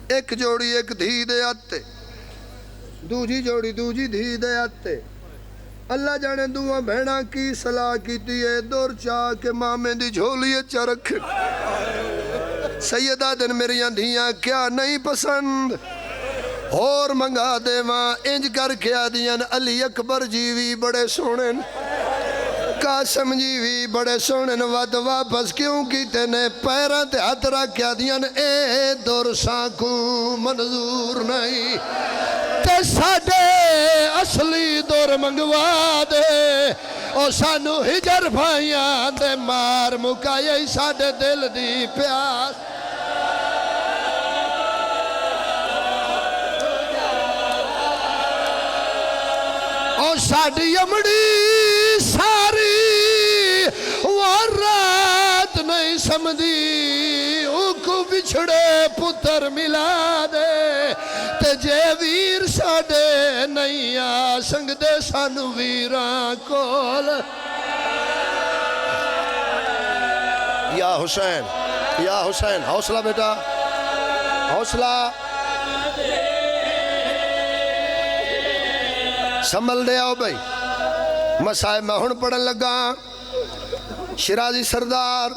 ایک جوڑی ایک دھی دے آتے دوجی جوڑی دوجی دھی دے آتے اللہ جانے دعا بہنا کی صلاح کیتی ہے دور چاہ کے مامے دی جھولی اچھا رکھے سیدہ دن میریاں دھیاں کیا نہیں پسند اور منگا دے ماں انج کر کے آدیاں علی اکبر جیوی بڑے سونن قاسم جیوی بڑے سونن واد واپس کیوں کیتے نے پیران تے ہاتھ رکھ کے آدیاں اے دور سانکو منظور نہیں تے ساڑے اصلی دور منگوا دے او سانو ہجر بھائیاں دے مار مکائی ساڑے دل دی پیاس او ساڑی امڑی ساری وہ رات نہیں سمدھی او کو بچھڑے پتر ملا دے تے جے ویر ساڑے نہیں آسنگ دے سانو ویران کول یا حسین حوصلہ بیٹا حوصلہ سنبھل دے آؤ بھائی مسائب میں ہن پڑھن لگا شرازی سردار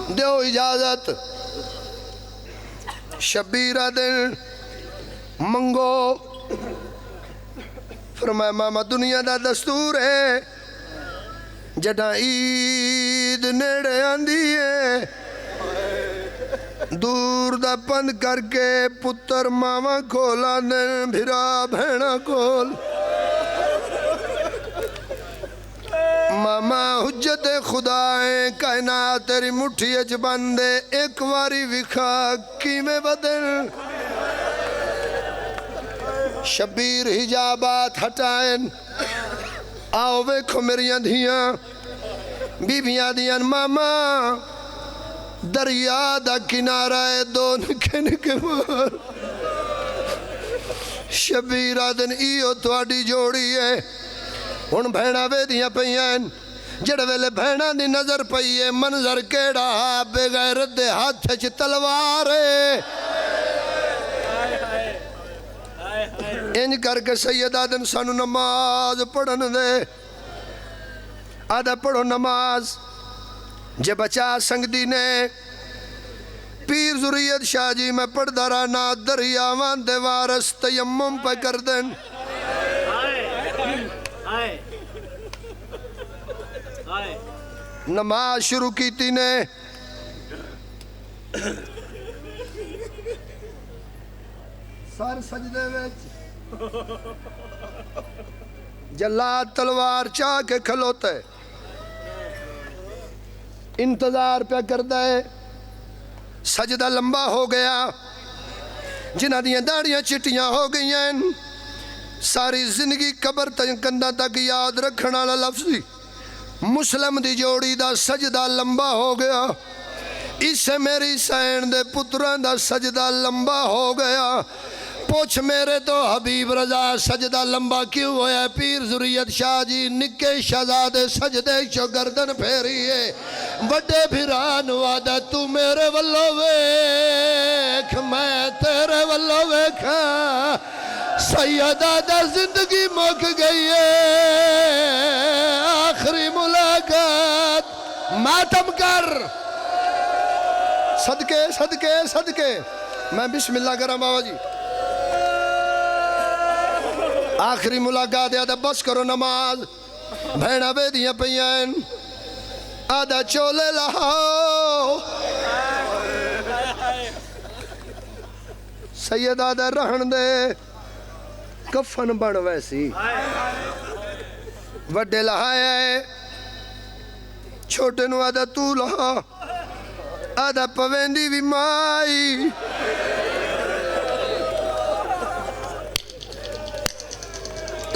دیو اجازت شبیرہ دن منگو فرمایا ماما دنیا دا دستور ہے جڑا عید نیڑے آندی ہے دور دا پند کر کے پتر ماما کھولا دن بھرا بھینا کھول ماما حجت خدائیں کائنات تیری مٹھی اچ بندے ایک واری وکھا کی میں بدل شبیر حجابات ہٹائیں آؤ ویکھو میریاں دھیاں بیبیاں دیاں ماما دریا دا کنارہ ہے دو نکے نکے مار شبیرہ دن ایو تواڈی جوڑی ہے ان بھینا ویدیاں پہین جڑ ویلے بھینا دی نظر پہیے منظر کیڑا بغیرت دے ہاتھ چھ تلوارے انج کر کے سید آدم سانو نماز پڑھن دے آدھا پڑھو نماز جے بچا سنگ دینے پیر ذریت شاہ جی میں پڑھ درانا دریاوان دے وارس تیمم پہ کر دن نماز شروع کیتی نے سر سجدے وچ جلاد تلوار چاہ کے کھلوتے انتظار پہ کر دے سجدہ لمبا ہو گیا جنہ دیاں داڑیاں چٹیاں ہو گئی ہیں ساری زندگی قبر کندہ تک یاد رکھنا لفظی مسلم دی جوڑی دا سجدہ لمبا ہو گیا اس سے میری سین دے پتران دا سجدہ لمبا ہو گیا پوچھ میرے تو حبیب رضا سجدہ لمبا کیوں ہویا ہے؟ پیر ذریت شاہ جی نکے شہزادے سجدے چو گردن پھیری ہے، وڈے بھران وعدہ تو میرے والو ویکھ میں تیرے والو ویکھا، سیدہ دا زندگی مک گئی ہے، آخری ملاقات ماتم کر، صدقے صدقے صدقے میں بسم اللہ کرم بابا جی، آخری ملاقات ہے، بس کرو نماز، بھیڑا بے دیاں پہین آدھا چولے لہاؤ، سید آدھا رہن دے کفن بڑھ ویسی، وڈے لہائے چھوٹے نو آدھا تو لہا، آدھا پویندی بھی مائی،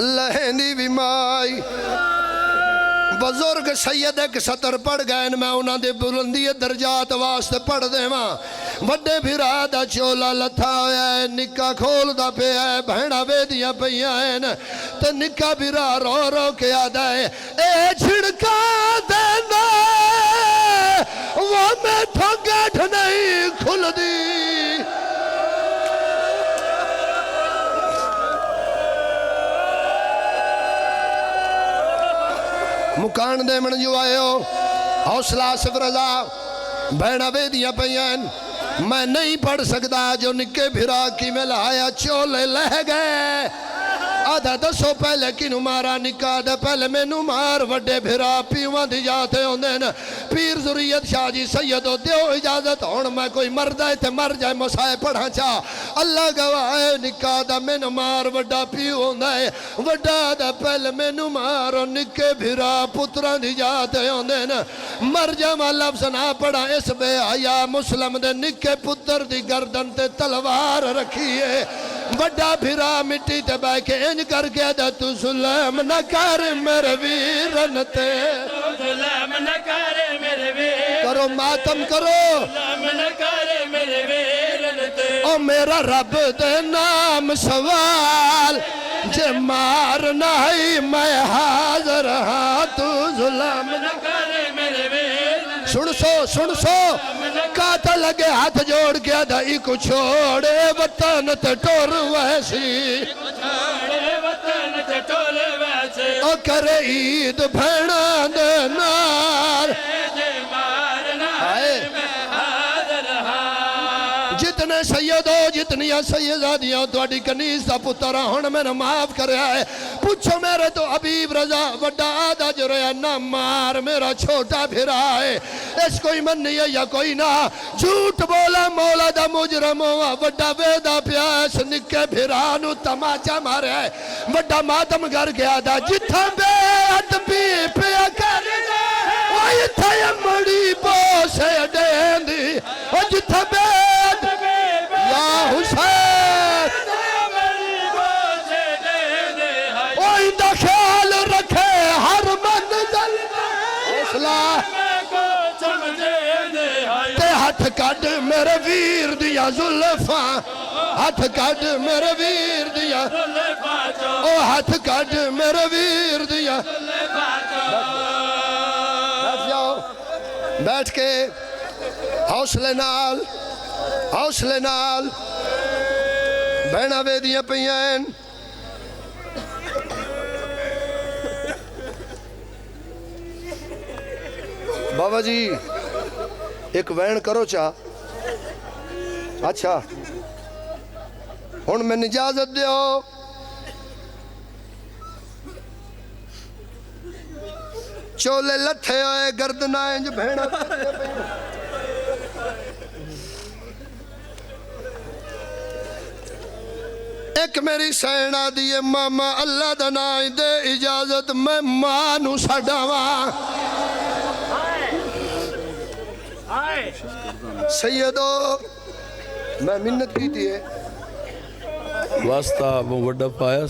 لہندی بھی مائی، بزرگ سید ایک سطر پڑھ گئے، میں انہاں دے بلندی درجات واسطے پڑھ دے ماں، وڈے بھرا دا چولا لتھا ہویا ہے، نکا کھول دا پہ ہے، بہنہ بے دیا پہیاں ہیں، تو نکا بھرا رو رو کے آدھا ہے، اے چھڑکا دینا وہ میں تھنگٹ نہیں کھل دی، مکان دے من جو آئے ہو، حوصلہ صف رضا، بہنہ بے دیا پہیاں، میں نہیں پڑھ سکتا جو نکے بھرا کی میں لہایا چولے لہ گئے، آدھا دسو پہلے کنو مارا نکا دے پہلے میں نو مار، وڈے بھرا پیوان دی جاتے ہوں دین، پیر ذریت شاہ جی سیدو دیو اجازت ہون، میں کوئی مردہ تے مر جائے مسائے پڑھا چاہ، اللہ گواہ نکا دا میں نو مار، وڈا پیوان دے، وڈا دا پہلے میں نو مار، نکے بھرا پتران دی جاتے ہوں دین، مر جمع لفظ نہ پڑھا، اس بے حیا مسلم دے نکے پتر دی گردن تے تلوار رکھیے، وڈا بھرا مٹی تے بے کے انج کر کے دا تو ظلم نہ کر میرے ویرن تے، ظلم نہ کرے میرے ویر، کرو ماتم کرو، ظلم نہ کرے میرے ویرن تے، او میرا رب دے نام سوال، جے مارنا ہی میں حاضر ہاں، تو ظلم نہ کرے میرے ویر، سن سو قاتل لگے ہاتھ جوڑ کے دائی کو چھوڑے وطن تے ٹور ویسی، چھوڑے وطن تے ٹور ویسی، او کرے عید بھیڑا دے نار، جے مارنا ہے میں حاضر ہاں، جتنے سیدو جتنیاں سیدادیاں تواڈی کنیز دا پتر ہن میں معاف کریا ہے، پوچھو میرے تو حبیب رضا وڈا آدھا جو رہا نہ مار، میرا چھوٹا بھرا ہے، اس کوئی من نہیں ہے یا کوئی نہ، جھوٹ بولا مولا دا مجرم ہوا، وڈا ویدہ پیاس نکے بھرانو تماچا مارے ہے، وڈا ماتم گر گیا دا جتھا بے ادبی پیا کر وہی تھا یا مڑی بوسے دین دی، اور جتھا بے ادبی یا حسین وہی دا خیال رکھے ہر منزل حوصلہ تے ہاتھ کٹ میرے ویر دیا زلفاں، ہاتھ کٹ میرے ویر دیا، او ہاتھ کٹ میرے ویر دیا، بیٹھ جاؤ، بیٹھ کے حوصلے نال بہنہ بے دیا پہین، بابا جی ایک وین کرو چاہ، اچھا ہن میں اجازت دیو، چولے لٹھے ہوئے گردنائیں جو بھیڑا، ایک میری سینہ دیئے ماما اللہ دنائی دے اجازت میں مانو سڑاواں، سیدو میں منت کی تھی ہے واسطہ وہ وڈا پایا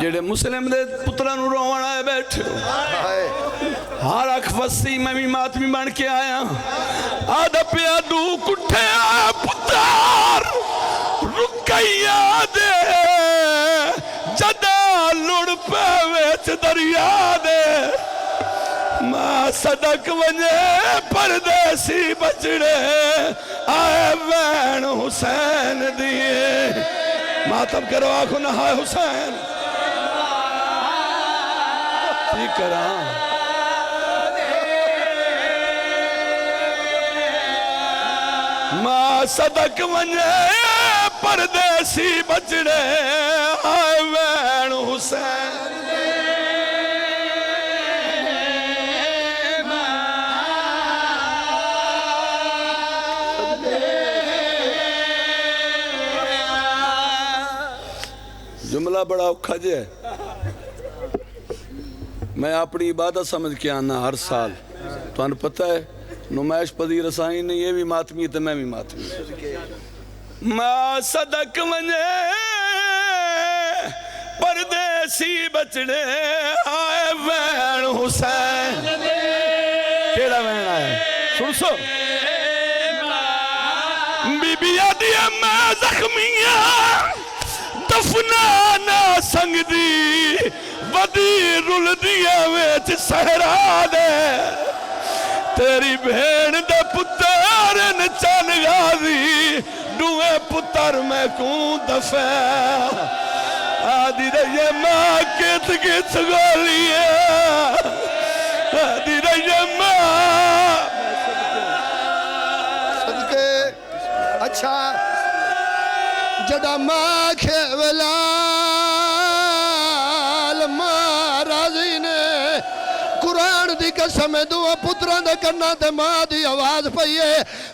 جڑے مسلم دے پترہ نو روان آئے بیٹھے ہر اکھ وسی میں بھی ماتمی بن کے آیا آدھا پیا دو کٹھے آئے پتر رکیا دے جدا لڑ پہ ویچ دریا دے ماں صدق ونجے پردیسی بچڑے آئے وین حسین دیئے ماتم کرو آنکھو نہائے حسین ٹھیک کران ماں صدق ونجے پردیسی بچڑے آئے وین حسین جملہ بڑا اوکھا جے ہے میں اپنی عبادت سمجھ کے آنا ہر سال تو انہوں پتہ ہے نمائش پذیر رسائی نہیں یہ بھی ماتمی ہے تو میں بھی ماتمی ماں صدق ونجے پردیسی بچڑے آئے وین حسین کیڑا وین آئے سن سو بی بی آدھی میں زخمیاں دفنانا سنگ دی ودی رول دیا ویچ سہرا دے تیری بھین دے پترن چل غازی دوے پتر میں کون دفع آدھی رہے ماں کت کت گولی ہے آدھی رہے ماں صدقے اچھا جڑا ماں کھیولال ماں راضی نے قرآن دی قسم دعا پتران دے کرنا تے ماں دی آواز پئیے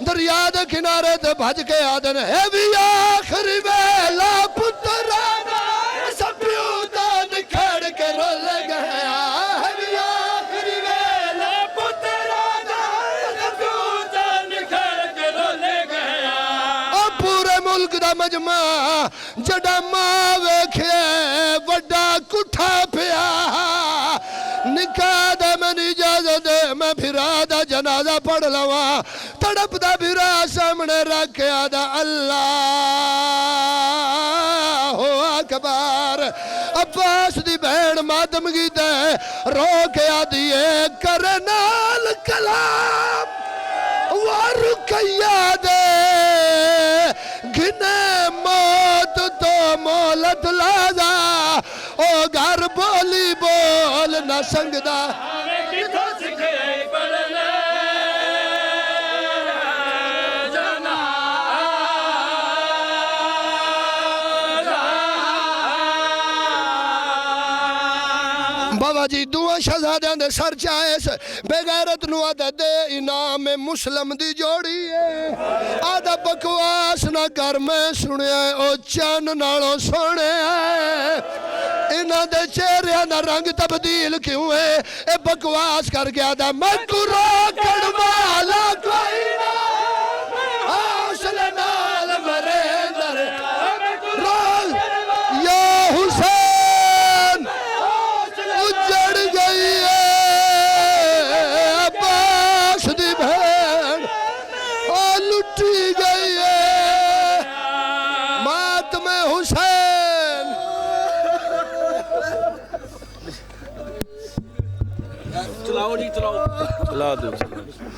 دریا دے کنارے تے بھج کے آدن ہے بھی آخری ویلا پتران سبیو دان کھڑ کے رول گیا ہے بھی آخری ویلا پتران سبیو دان کھڑ کے رول گیا پورے ملک دا مجمع جڑا ماں ویکھے وڈا کٹھا پیا نکاح دے میں اجازت دے میں پھرا دا جنازہ پڑھ لوا تڑپ دا پھرا سامنے رکھے آدھا اللہ اکبر عباس دی بہن ماتم کی دے رو کے آدھیے کرنال کلام ورکیا دے گھنے موت تو مولت لازا او گھر بولی بول نہ سنگ دا بابا جی دعا شہزادیاں دے سر چاہے بے غیرت نو آدھا دے انعام مسلم دی جوڑی ہے آدھا بکواس نہ کر میں سنے او چان نالو سونے انہاں دے چہرے نہ رنگ تبدیل کیوں ہے اے بکواس کر کے آدھا میں کرو کڑوالا کوئی نہ حوصل نال مریندر رول یا حسین اجڑ گئی ہے عباس دی بہن اور لٹی گئی ہے ماتم حسین چلاؤ جی چلاؤ چلا دو